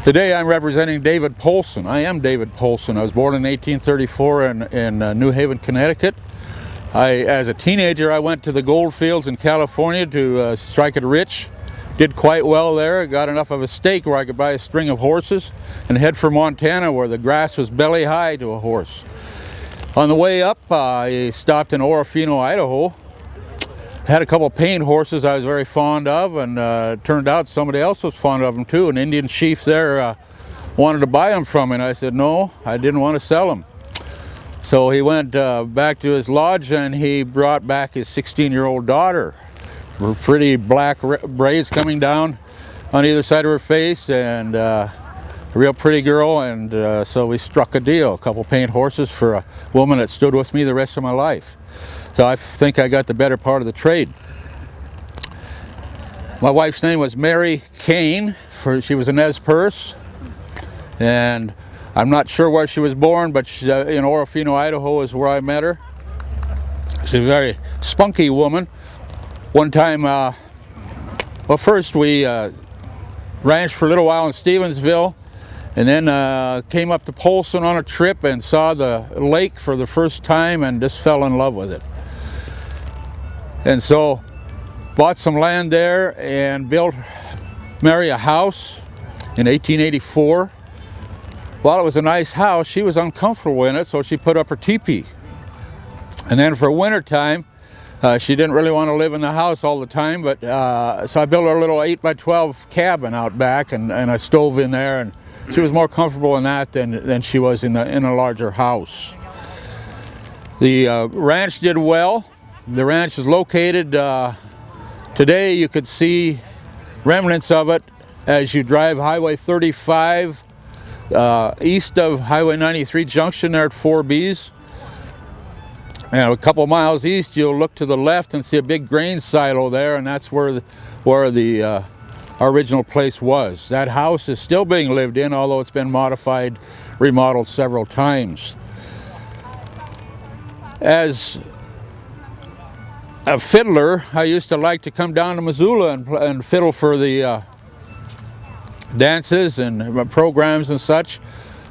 Today I'm representing David Polson. I am David Polson. I was born in 1834 in New Haven, Connecticut. As a teenager, I went to the gold fields in California to strike it rich. Did quite well there. Got enough of a stake where I could buy a string of horses and head for Montana, where the grass was belly high to a horse. On the way up, I stopped in Orofino, Idaho. Had a couple paint horses I was very fond of, and turned out somebody else was fond of them too. An Indian chief there wanted to buy them from me, and I said no, I didn't want to sell them. So he went back to his lodge, and he brought back his 16-year-old daughter. Pretty black braids coming down on either side of her face, and a real pretty girl, and so we struck a deal. A couple paint horses for a woman that stood with me the rest of my life. So I think I got the better part of the trade. My wife's name was Mary Kane. She was a Nez Perce, and I'm not sure where she was born, but in Orofino, Idaho is where I met her. She's a very spunky woman. One time, well, first we ranched for a little while in Stevensville, and then came up to Polson on a trip and saw the lake for the first time and just fell in love with it. And so bought some land there and built Mary a house in 1884. While it was a nice house, she was uncomfortable in it, so she put up her teepee. And then for winter time, she didn't really want to live in the house all the time, but so I built her a little 8x12 cabin out back, and a stove in there, and she was more comfortable in that than she was in a larger house. The ranch did well. The ranch is located, today you could see remnants of it as you drive Highway 35 east of Highway 93 junction there at 4Bs. And a couple miles east, you'll look to the left and see a big grain silo there, and that's where the original place was. That house is still being lived in, although it's been modified, remodeled several times. As a fiddler, I used to like to come down to Missoula and fiddle for the dances and programs and such.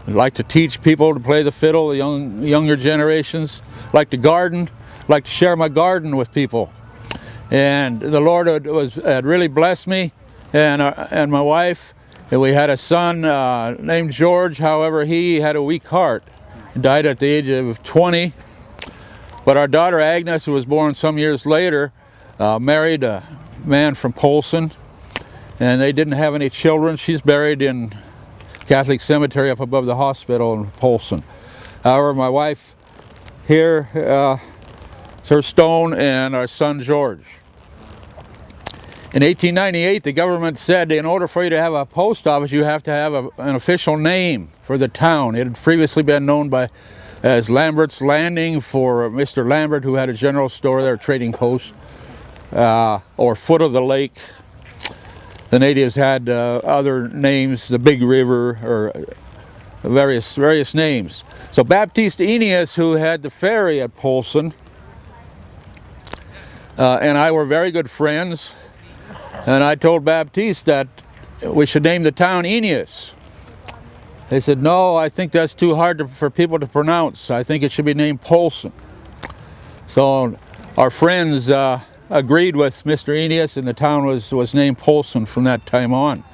I'd like to teach people to play the fiddle, the younger generations. Like to garden, like to share my garden with people. And the Lord had really blessed me and my wife. And we had a son named George. However, he had a weak heart. He died at the age of 20. But our daughter Agnes, who was born some years later, married a man from Polson, and they didn't have any children. She's buried in Catholic Cemetery up above the hospital in Polson. However, my wife here, it's her stone, and our son George. In 1898, the government said in order for you to have a post office, you have to have an official name for the town. It had previously been known as Lambert's Landing for Mr. Lambert, who had a general store there, a trading post, or Foot of the Lake. The natives had other names, the Big River, or various names. So Baptiste Aeneas, who had the ferry at Polson, and I were very good friends, and I told Baptiste that we should name the town Aeneas. They said, no, I think that's too hard for people to pronounce. I think it should be named Polson. So our friends agreed with Mr. Aeneas, and the town was named Polson from that time on.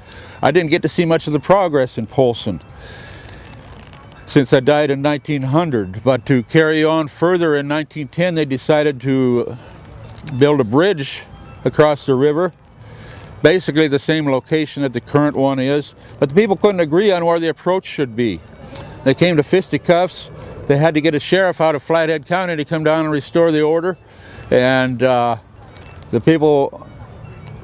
I didn't get to see much of the progress in Polson since I died in 1900, but to carry on further, in 1910 they decided to build a bridge across the river, basically the same location that the current one is, but the people couldn't agree on where the approach should be. They came to fisticuffs. They had to get a sheriff out of Flathead County to come down and restore the order, and the people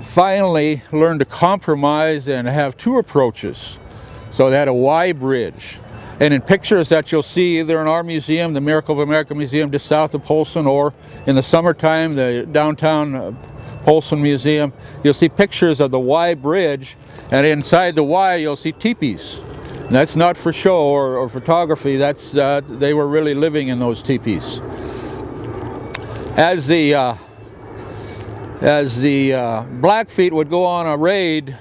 finally learned to compromise and have two approaches. So they had a Y bridge. And in pictures that you'll see either in our museum, the Miracle of America Museum just south of Polson, or in the summertime, the downtown Polson Museum, you'll see pictures of the Y bridge, and inside the Y you'll see teepees. And that's not for show or photography, that's they were really living in those teepees. As the Blackfeet would go on a raid,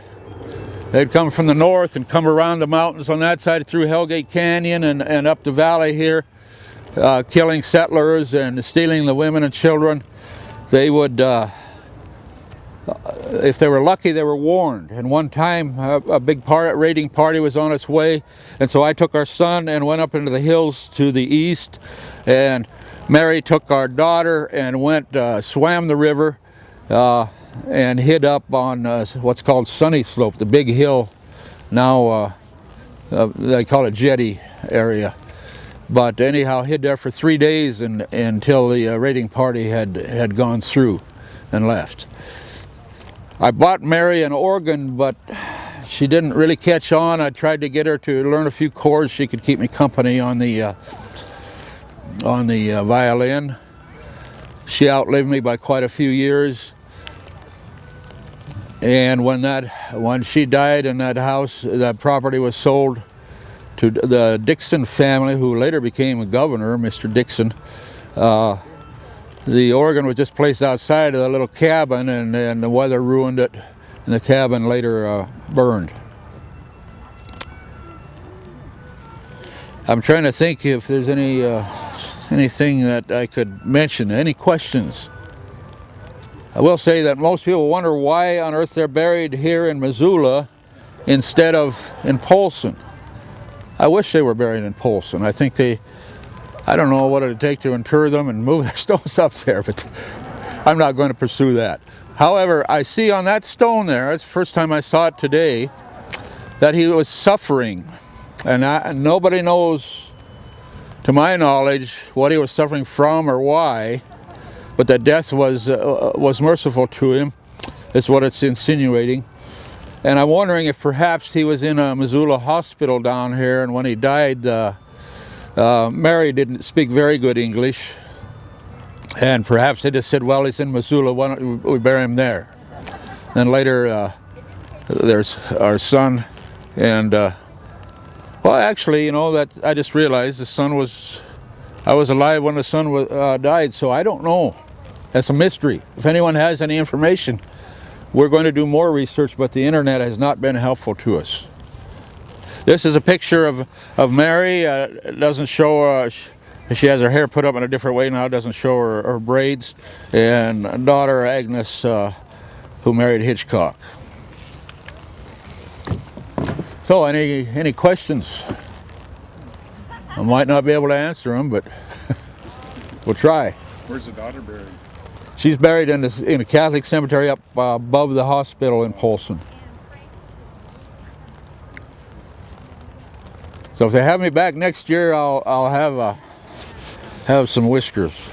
They'd come from the north and come around the mountains on that side through Hellgate Canyon and up the valley here, killing settlers and stealing the women and children. They would, if they were lucky, they were warned. And one time, a big raiding party was on its way, and so I took our son and went up into the hills to the east, and Mary took our daughter and went, swam the river, and hid up on what's called Sunny Slope, the big hill. Now they call it Jetty area. But anyhow, hid there for 3 days until the raiding party had gone through and left. I bought Mary an organ, but she didn't really catch on. I tried to get her to learn a few chords. She could keep me company on the violin. She outlived me by quite a few years. And when she died and that house, that property was sold to the Dixon family, who later became a governor, Mr. Dixon, the organ was just placed outside of the little cabin, and the weather ruined it, and the cabin later burned. I'm trying to think if there's anything that I could mention. Any questions? I will say that most people wonder why on earth they're buried here in Missoula instead of in Polson. I wish they were buried in Polson. I think I don't know what it would take to inter them and move their stones up there, but I'm not going to pursue that. However, I see on that stone there, it's the first time I saw it today, that he was suffering. And nobody knows, to my knowledge, what he was suffering from or why. But that death was merciful to him, is what it's insinuating. And I'm wondering if perhaps he was in a Missoula hospital down here, and when he died, Mary didn't speak very good English. And perhaps they just said, well, he's in Missoula, why don't we bury him there? And later, there's our son, and, well, actually, you know, that I just realized I was alive when the son died, so I don't know. That's a mystery. If anyone has any information, we're going to do more research, but the internet has not been helpful to us. This is a picture of Mary. It doesn't show, she has her hair put up in a different way now. It doesn't show her braids. And daughter Agnes, who married Hitchcock. So any questions? I might not be able to answer them, but we'll try. Where's the daughter buried? She's buried in a Catholic cemetery up above the hospital in Polson. So if they have me back next year, I'll have some whiskers.